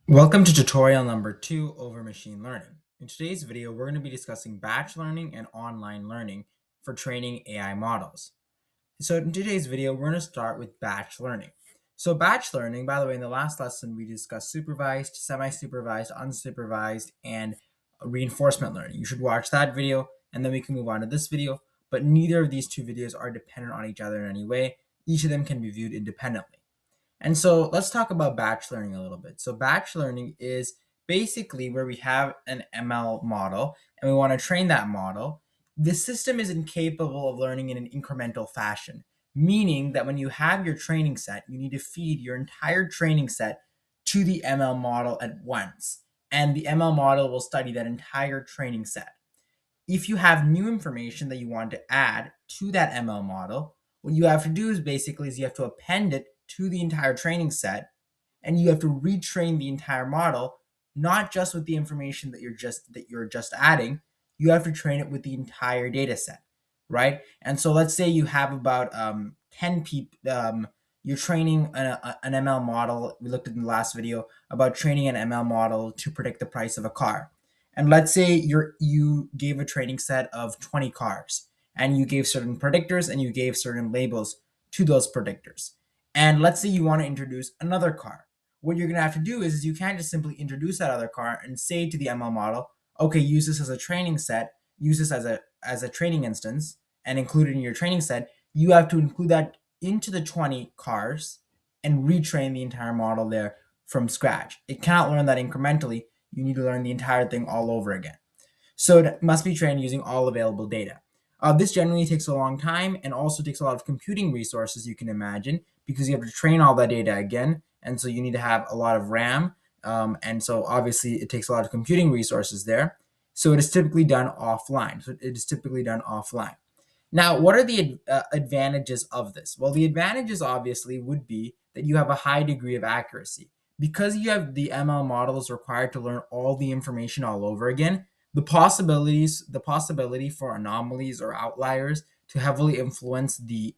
Welcome to tutorial number 2 over machine learning. In today's video, we're going to be discussing batch learning and online learning for training AI models. So in today's video, we're going to start with batch learning. So batch learning, by the way, in the last lesson, we discussed supervised, semi-supervised, unsupervised, and reinforcement learning. You should watch that video, and then we can move on to this video. But neither of these two videos are dependent on each other in any way. Each of them can be viewed independently. And so let's talk about batch learning a little bit. So batch learning is basically where we have an ML model and we want to train that model. The system is incapable of learning in an incremental fashion, meaning that when you have your training set, you need to feed your entire training set to the ML model at once. And the ML model will study that entire training set. If you have new information that you want to add to that ML model, what you have to do is basically you have to append it to the entire training set, and you have to retrain the entire model, not just with the information that you're just adding. You have to train it with the entire data set, right? And so let's say you have about 10 people. You're training an ML model. We looked at in the last video about training an ML model to predict the price of a car. And let's say you gave a training set of 20 cars, and you gave certain predictors and you gave certain labels to those predictors. And let's say you want to introduce another car. What you're going to have to do is you can't just simply introduce that other car and say to the ML model, okay, use this as a training set, use this as a training instance, and include it in your training set. You have to include that into the 20 cars and retrain the entire model there from scratch. It cannot learn that incrementally. You need to learn the entire thing all over again. So it must be trained using all available data. This generally takes a long time and also takes a lot of computing resources, you can imagine, because you have to train all that data again. And so you need to have a lot of RAM. And so obviously it takes a lot of computing resources there. So it is typically done offline. Now, what are the advantages of this? Well, the advantages obviously would be that you have a high degree of accuracy. Because you have the ML models required to learn all the information all over again, the possibility for anomalies or outliers to heavily influence the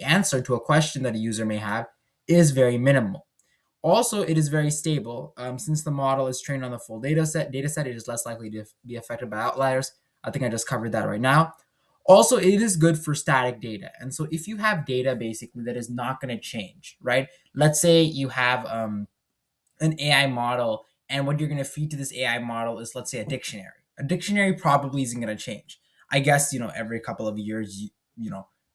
answer to a question that a user may have is very minimal. Also, it is very stable. Since the model is trained on the full dataset, it is less likely to be affected by outliers. I think I just covered that right now. Also, it is good for static data. And so if you have data basically that is not going to change, right? Let's say you have an AI model, and what you're going to feed to this AI model is, let's say, a dictionary. A dictionary probably isn't going to change. I guess, every couple of years,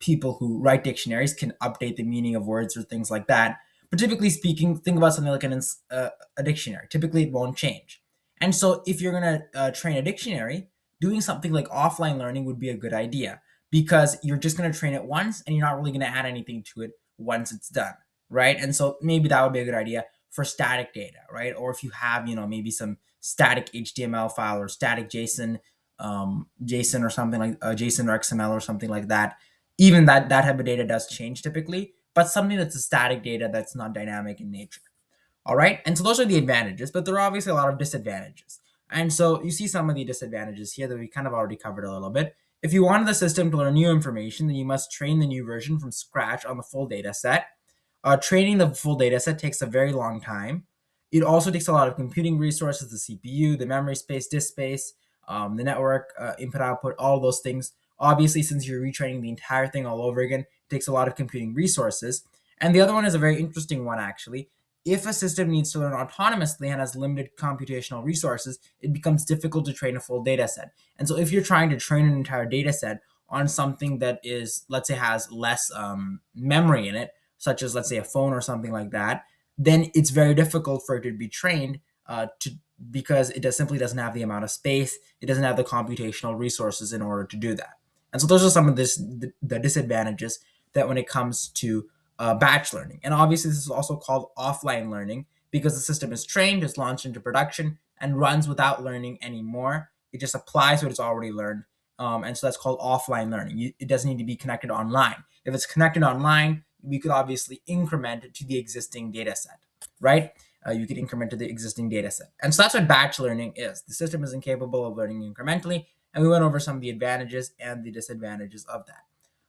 people who write dictionaries can update the meaning of words or things like that. But typically speaking, think about something like a dictionary. Typically, it won't change. And so if you're going to train a dictionary, doing something like offline learning would be a good idea, because you're just going to train it once and you're not really going to add anything to it once it's done, right? And so maybe that would be a good idea for static data, right? Or if you have, maybe some static HTML file or static JSON or something like JSON or XML or something like that. Even that type of data does change typically, but something that's a static data that's not dynamic in nature. All right, and so those are the advantages, but there are obviously a lot of disadvantages. And so you see some of the disadvantages here that we kind of already covered a little bit. If you wanted the system to learn new information, then you must train the new version from scratch on the full data set. Training the full data set takes a very long time. It also takes a lot of computing resources, the CPU, the memory space, disk space, the network, input, output, all those things. Obviously, since you're retraining the entire thing all over again, it takes a lot of computing resources. And the other one is a very interesting one, actually. If a system needs to learn autonomously and has limited computational resources, it becomes difficult to train a full data set. And so if you're trying to train an entire data set on something that is, let's say, has less memory in it, such as, let's say, a phone or something like that, then it's very difficult for it to be trained because it simply doesn't have the amount of space. It doesn't have the computational resources in order to do that. And so those are some of the disadvantages that when it comes to batch learning. And obviously, this is also called offline learning because the system is trained, is launched into production, and runs without learning anymore. It just applies what it's already learned. And so that's called offline learning. It doesn't need to be connected online. If it's connected online, we could obviously increment it to the existing data set, right? You could increment to the existing data set. And so that's what batch learning is. The system is incapable of learning incrementally, and we went over some of the advantages and the disadvantages of that.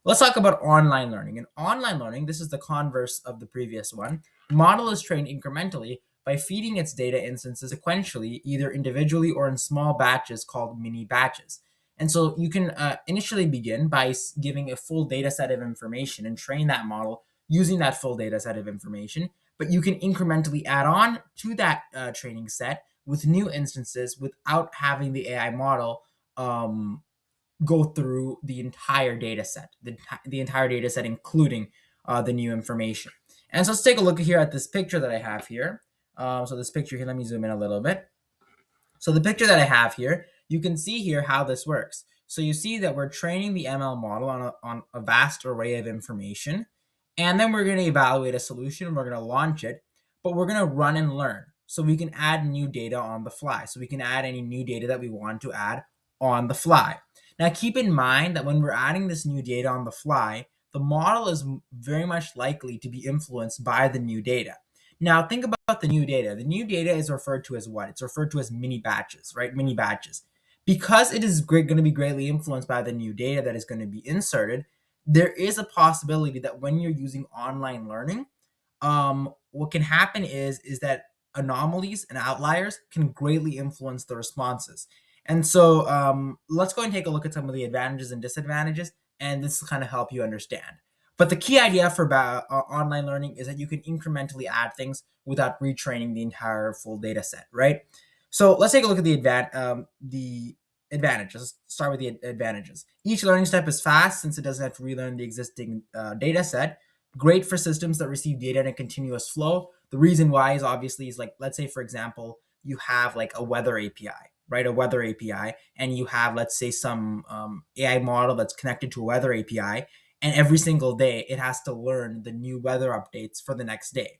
Let's talk about online learning. In online learning, this is the converse of the previous one. Model is trained incrementally, by feeding its data instances sequentially, either individually or in small batches called mini batches. And so you can initially begin by giving a full data set of information and train that model using that full data set of information. But you can incrementally add on to that training set with new instances without having the AI model um, go through the entire data set, the entire data set, including the new information. And so let's take a look here at this picture that I have here. So this picture here, let me zoom in a little bit. So the picture that I have here, you can see here how this works. So you see that we're training the ML model on a vast array of information, and then we're going to evaluate a solution, we're going to launch it, but we're going to run and learn. So we can add new data on the fly. So we can add any new data that we want to add on the fly. Now keep in mind that when we're adding this new data on the fly, the model is very much likely to be influenced by the new data. Now, think about the new data. The new data is referred to as what? It's referred to as mini batches, right? Mini batches. Because it is going to be greatly influenced by the new data that is going to be inserted, there is a possibility that when you're using online learning, what can happen is that anomalies and outliers can greatly influence the responses. And so let's go and take a look at some of the advantages and disadvantages, and this will kind of help you understand. But the key idea for online learning is that you can incrementally add things without retraining the entire full data set, right? So let's take a look at the advantages. Let's start with the advantages. Each learning step is fast since it doesn't have to relearn the existing data set. Great for systems that receive data in a continuous flow. The reason why is obviously is like, let's say for example, you have like a weather API, right? A weather API, and you have, let's say, some AI model that's connected to a weather API, and every single day it has to learn the new weather updates for the next day.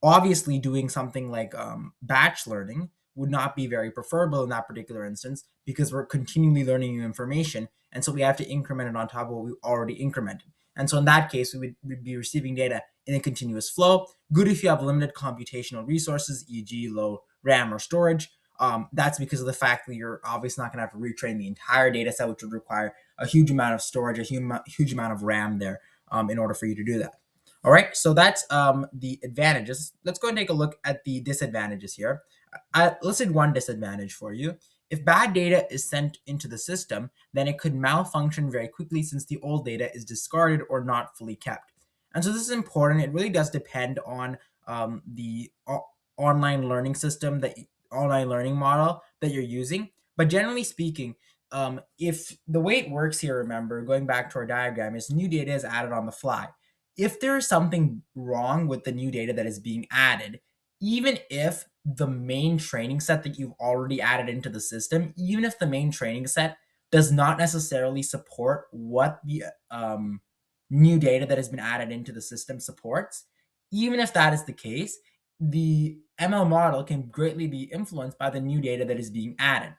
Obviously, doing something like batch learning would not be very preferable in that particular instance because we're continually learning new information, and so we have to increment it on top of what we already incremented. And so in that case, we'd be receiving data in a continuous flow. Good if you have limited computational resources, e.g. low RAM or storage. That's because of the fact that you're obviously not going to have to retrain the entire data set, which would require a huge amount of storage, a huge amount of RAM there in order for you to do that. All right, so that's the advantages. Let's go and take a look at the disadvantages here. I listed one disadvantage for you. If bad data is sent into the system, then it could malfunction very quickly since the old data is discarded or not fully kept. And so this is important. It really does depend on the online learning system, that online learning model that you're using. But generally speaking, if the way it works here, remember, going back to our diagram, is new data is added on the fly. If there is something wrong with the new data that is being added, even if the main training set that you've already added into the system, even if the main training set does not necessarily support what the new data that has been added into the system supports, even if that is the case, the ML model can greatly be influenced by the new data that is being added.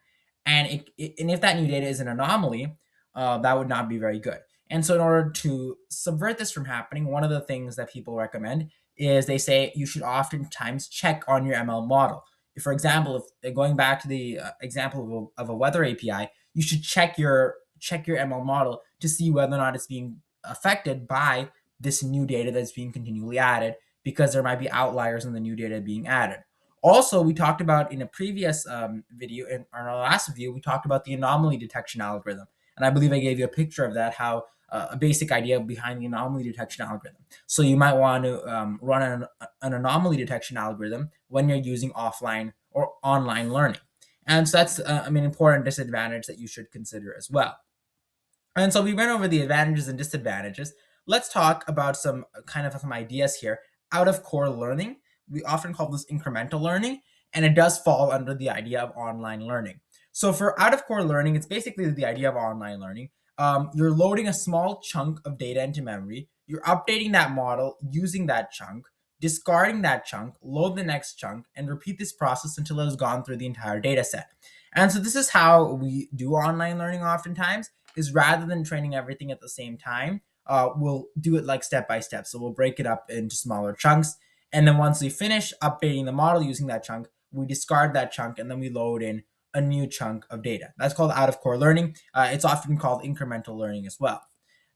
And if that new data is an anomaly, that would not be very good. And so, in order to subvert this from happening, one of the things that people recommend is they say you should oftentimes check on your ML model. If, for example, if going back to the example of a weather API, you should check your ML model to see whether or not it's being affected by this new data that's being continually added, because there might be outliers in the new data being added. Also, we talked about in a previous video, in our last video, we talked about the anomaly detection algorithm. And I believe I gave you a picture of that, how a basic idea behind the anomaly detection algorithm. So you might want to run an anomaly detection algorithm when you're using offline or online learning. And so that's an important disadvantage that you should consider as well. And so we went over the advantages and disadvantages. Let's talk about some ideas here. Out of core learning, we often call this incremental learning, and it does fall under the idea of online learning. So for out of core learning, it's basically the idea of online learning. You're loading a small chunk of data into memory, you're updating that model using that chunk, discarding that chunk, load the next chunk, and repeat this process until it has gone through the entire data set. And so this is how we do online learning oftentimes, is rather than training everything at the same time, we'll do it like step by step. So we'll break it up into smaller chunks. And then once we finish updating the model using that chunk, we discard that chunk and then we load in a new chunk of data. That's called out of core learning. It's often called incremental learning as well.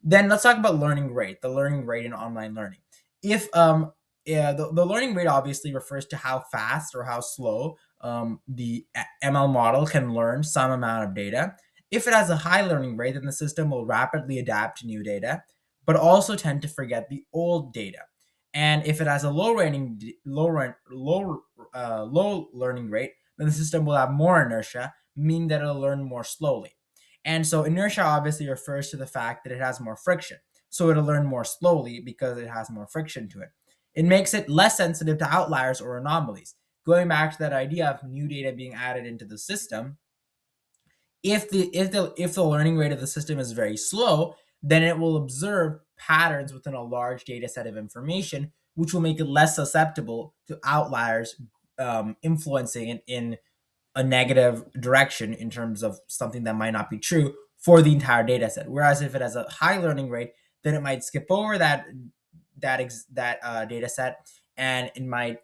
Then let's talk about learning rate, the learning rate in online learning. If yeah, the learning rate obviously refers to how fast or how slow the ML model can learn some amount of data. If it has a high learning rate, then the system will rapidly adapt to new data, but also tend to forget the old data. And if it has a low learning rate, then the system will have more inertia, meaning that it'll learn more slowly. And so inertia obviously refers to the fact that it has more friction. So it'll learn more slowly because it has more friction to it. It makes it less sensitive to outliers or anomalies. Going back to that idea of new data being added into the system, if the learning rate of the system is very slow, then it will observe patterns within a large data set of information, which will make it less susceptible to outliers influencing it in a negative direction in terms of something that might not be true for the entire data set. Whereas if it has a high learning rate, then it might skip over that data set, and it might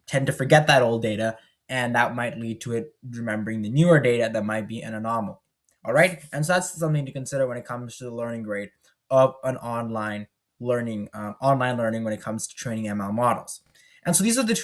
tend to forget that old data, and that might lead to it remembering the newer data that might be an anomaly. All right, and so that's something to consider when it comes to the learning rate of an online learning when it comes to training ML models. And so these are the